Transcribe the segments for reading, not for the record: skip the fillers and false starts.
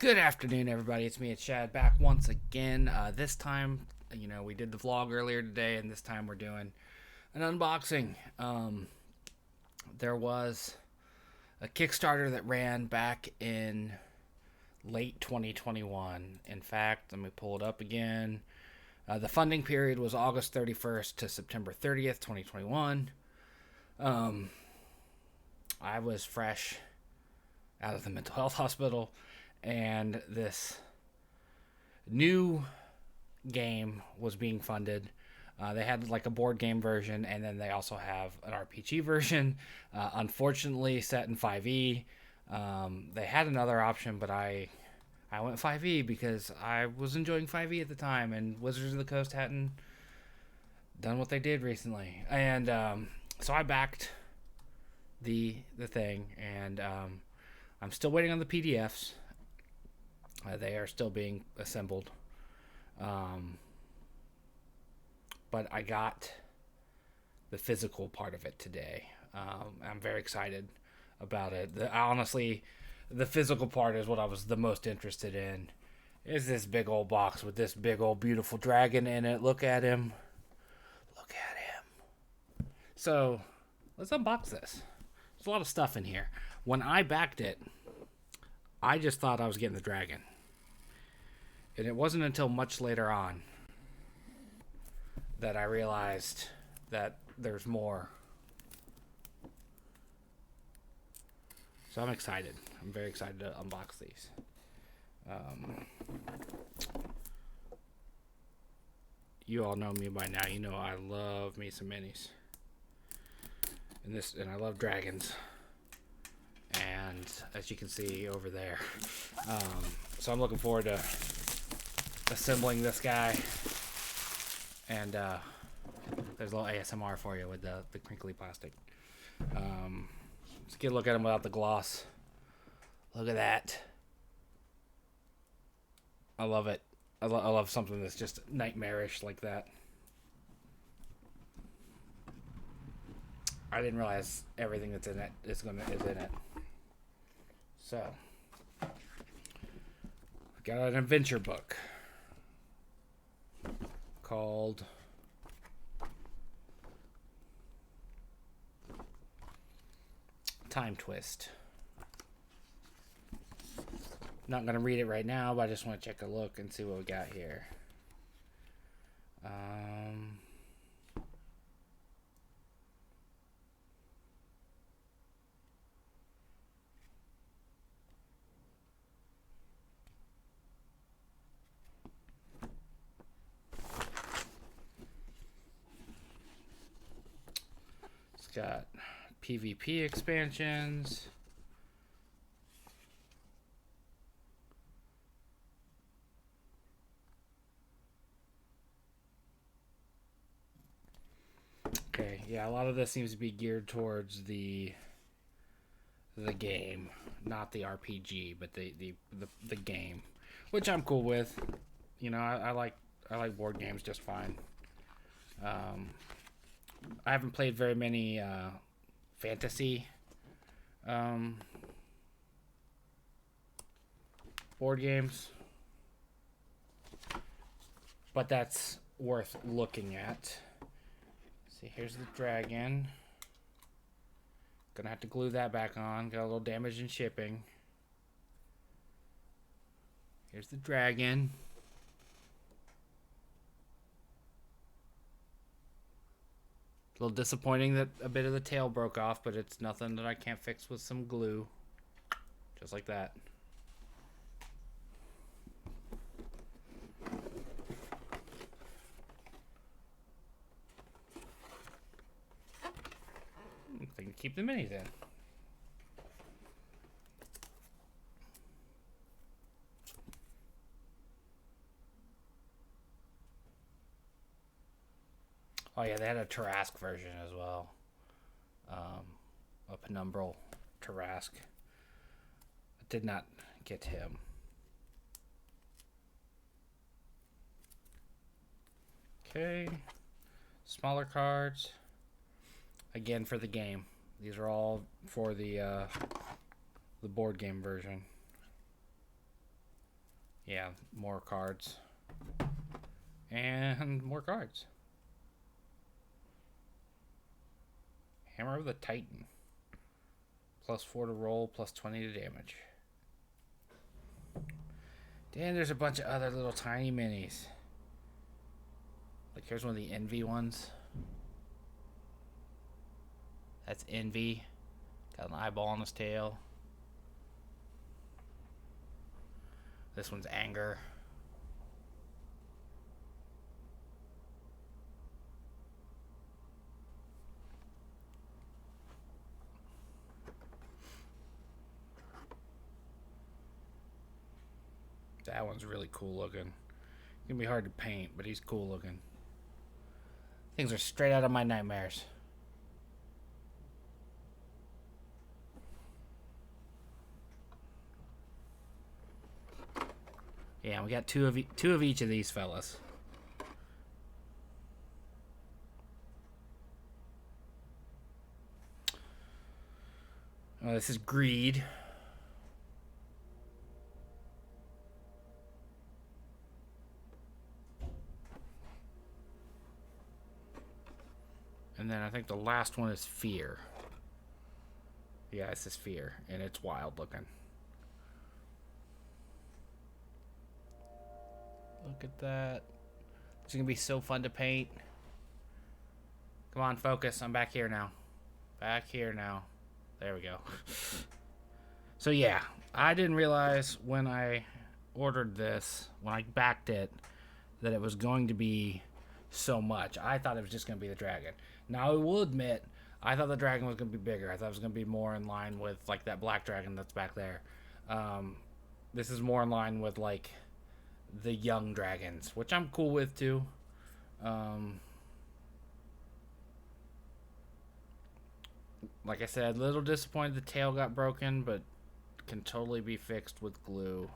Good afternoon, everybody. It's me, it's Chad, back once again. This time, we did the vlog earlier today, and this time we're doing an unboxing. There was a Kickstarter that ran back in late 2021. In fact, let me pull it up again. The funding period was August 31st to September 30th, 2021. I was fresh out of the mental health hospital, and this new game was being funded. They had like a board game version, and then they also have an RPG version, unfortunately set in 5e. They had another option, but I went 5e because I was enjoying 5e at the time, and Wizards of the Coast hadn't done what they did recently. And so I backed the thing, and I'm still waiting on the PDFs. They are still being assembled. But I got the physical part of it today. I'm very excited about it. Honestly, the physical part is what I was the most interested in. Is this big old box with this big old beautiful dragon in it. Look at him. Look at him. So, let's unbox this. There's a lot of stuff in here. When I backed it, I just thought I was getting the dragon. And it wasn't until much later on that I realized that there's more. So I'm excited. I'm very excited to unbox these. You all know me by now. You know I love me some minis. And I love dragons. And as you can see over there. So I'm looking forward to assembling this guy. And there's a little ASMR for you with the crinkly plastic. Let's get a look at him without the gloss. Look at that. I love it. I love something that's just nightmarish like that. I didn't realize everything that's in it is in it. So, got an adventure book called Time Twist. Not going to read it right now, but I just want to check a look and see what we got here. It's got PvP expansions. Okay, yeah, a lot of this seems to be geared towards the game, not the RPG, but the game, which I'm cool with. You know, I like board games just fine. I haven't played very many fantasy board games, but that's worth looking at. See, here's the dragon. Gonna have to glue that back on. Got a little damage in shipping. Here's the dragon. A little disappointing that a bit of the tail broke off, but it's nothing that I can't fix with some glue. Just like that. I can keep the minis in. Oh yeah, they had a Tanares version as well. A Penumbral Pack. I did not get him. Okay. Smaller cards. Again for the game. These are all for the board game version. Yeah, more cards. And more cards. Hammer of the Titan. +4 to roll, +20 to damage. Damn, there's a bunch of other little tiny minis. Like, here's one of the Envy ones. That's Envy. Got an eyeball on his tail. This one's Anger. That one's really cool looking. Gonna be hard to paint, but he's cool looking. Things are straight out of my nightmares. Yeah, we got two of each of these fellas. This is Greed. And then I think the last one is Fear. Yeah, this is Fear, and it's wild looking. Look at that. It's going to be so fun to paint. Come on, focus. I'm back here now. Back here now. There we go. So yeah, I didn't realize when I ordered this, when I backed it, that it was going to be so much. I thought it was just going to be the dragon. Now, I will admit, I thought the dragon was going to be bigger. I thought it was going to be more in line with, like, that black dragon that's back there. This is more in line with, like, the young dragons, which I'm cool with, too. Like I said, a little disappointed the tail got broken, but can totally be fixed with glue.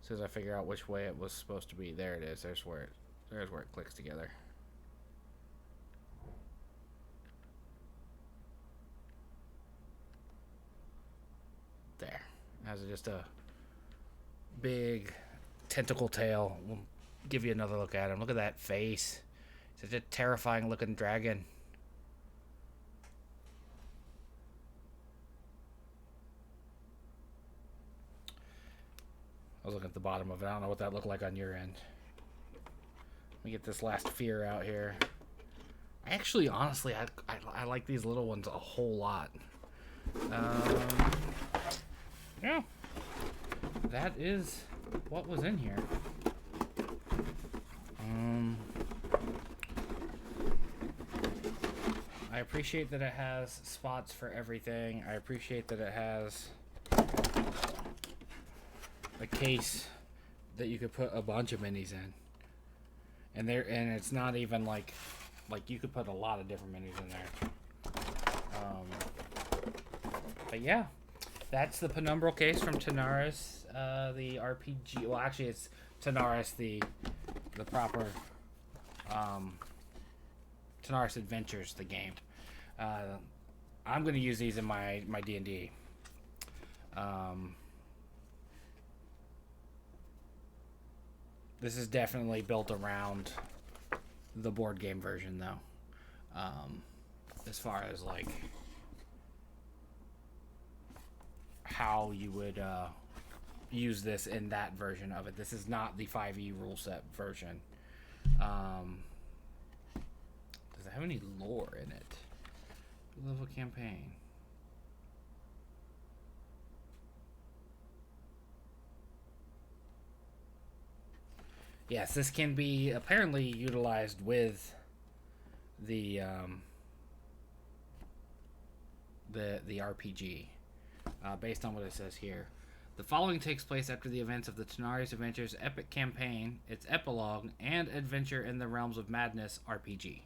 As soon as I figure out which way it was supposed to be. There it is. There's where it clicks together. There. It has just a big tentacle tail. We'll give you another look at him. Look at that face. Such a terrifying looking dragon. I was looking at the bottom of it. I don't know what that looked like on your end. Let me get this last Fear out here. Actually, honestly, I like these little ones a whole lot. Yeah. That is what was in here. I appreciate that it has spots for everything. I appreciate that it has a case that you could put a bunch of minis in, and it's not even like you could put a lot of different minis in there. But yeah, that's the Penumbral case from Tanares, the RPG. Well, actually, it's Tanares, the proper Tanares Adventures, the game. I'm going to use these in my D&D. This is definitely built around the board game version, though. As far as, like, how you would use this in that version of it. This is not the 5e rule set version. Does it have any lore in it? Level campaign. Yes, this can be apparently utilized with the RPG, based on what it says here. The following takes place after the events of the Tanares Adventures epic campaign, its epilogue, and Adventure in the Realms of Madness RPG.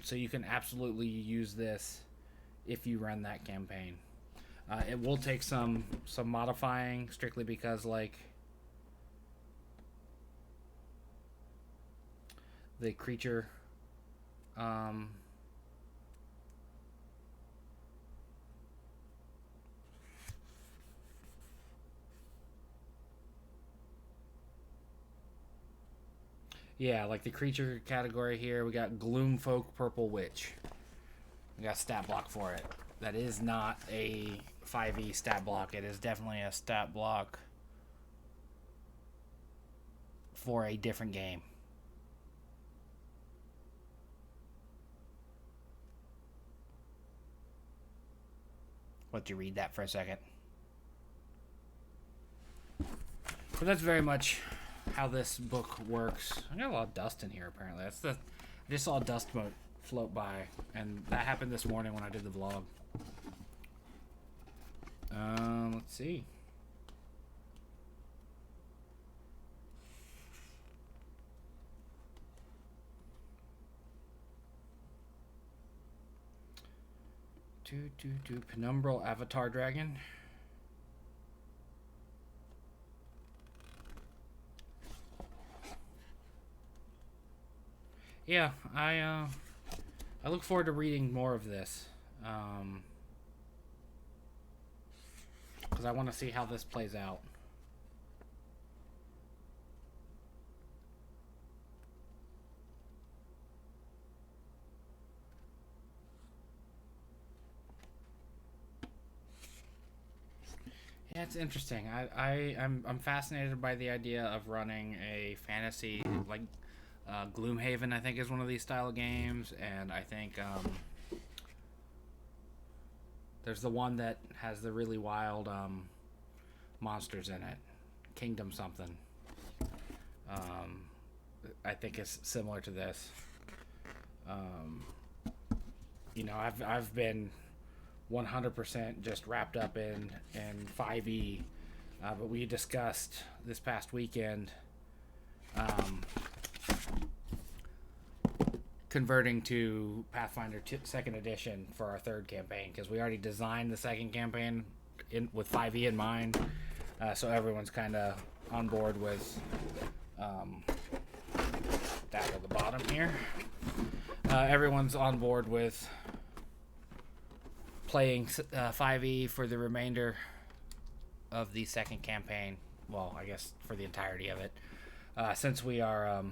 So you can absolutely use this if you run that campaign. It will take some modifying, strictly because, like, the creature Yeah, like the creature category here, we got Gloomfolk Purple Witch. We got stat block for it. That is not a 5e stat block. It is definitely a stat block for a different game. Let you read that for a second. So that's very much how this book works. I got a lot of dust in here apparently. I just saw dust float by, and that happened this morning when I did the vlog. Let's see. Penumbral Avatar Dragon. Yeah, I look forward to reading more of this, because I want to see how this plays out. Yeah, it's interesting. I'm fascinated by the idea of running a fantasy like Gloomhaven. I think is one of these style of games, and I think there's the one that has the really wild monsters in it, Kingdom something. I think is similar to this. I've been 100% just wrapped up in 5e, but we discussed this past weekend converting to Pathfinder 2nd edition for our third campaign, because we already designed the second campaign with 5e in mind, so everyone's kind of on board with that at the bottom here. Everyone's on board with playing 5e for the remainder of the second campaign. Well, I guess for the entirety of it, since we are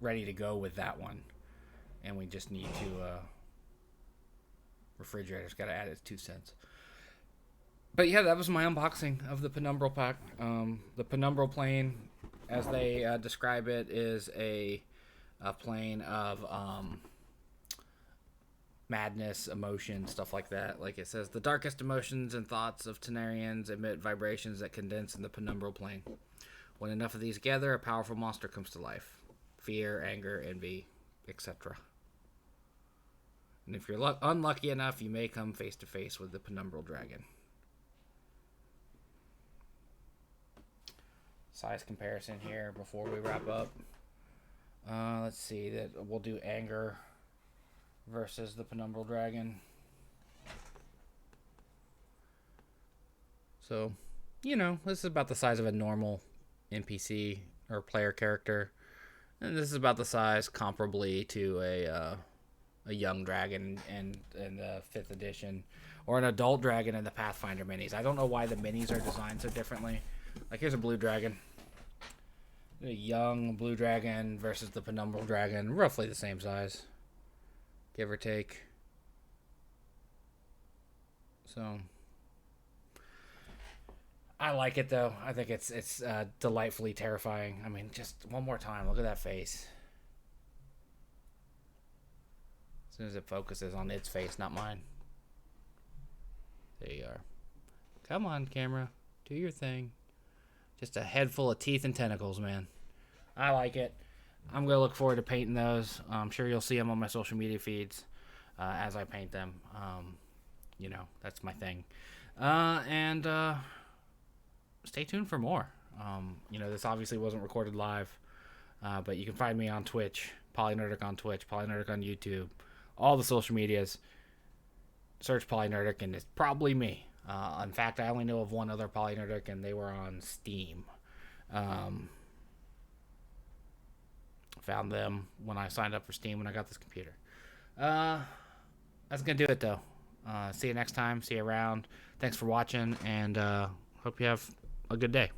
ready to go with that one, and we just need to refrigerator's got to add its 2 cents. But yeah, that was my unboxing of the Penumbral Pack. The Penumbral plane, as they describe it, is a plane of madness, emotion, stuff like that. Like it says, the darkest emotions and thoughts of Tanarians emit vibrations that condense in the penumbral plane. When enough of these gather, a powerful monster comes to life. Fear, anger, envy, etc. And if you're unlucky enough, you may come face to face with the penumbral dragon. Size comparison here before we wrap up. Let's see, that we'll do anger versus the penumbral dragon. So, this is about the size of a normal NPC or player character, and this is about the size comparably to a young dragon in the 5th edition, or an adult dragon in the Pathfinder minis. I don't know why the minis are designed so differently. Like, here's a blue dragon. A young blue dragon versus the penumbral dragon, roughly the same size, give or take. So I like it though. I think it's delightfully terrifying. I mean, just one more time, look at that face. As soon as it focuses on its face, not mine. There you are. Come on, camera, do your thing. Just a head full of teeth and tentacles, man. I like it. I'm going to look forward to painting those. I'm sure you'll see them on my social media feeds as I paint them. That's my thing. And stay tuned for more. This obviously wasn't recorded live, but you can find me on Twitch, Polynerdic on Twitch, Polynerdic on YouTube, all the social medias. Search Polynerdic, and it's probably me. In fact, I only know of one other Polynerdic, and they were on Steam. Found them when I signed up for Steam when I got this computer. That's going to do it, though. See you next time. See you around. Thanks for watching, and hope you have a good day.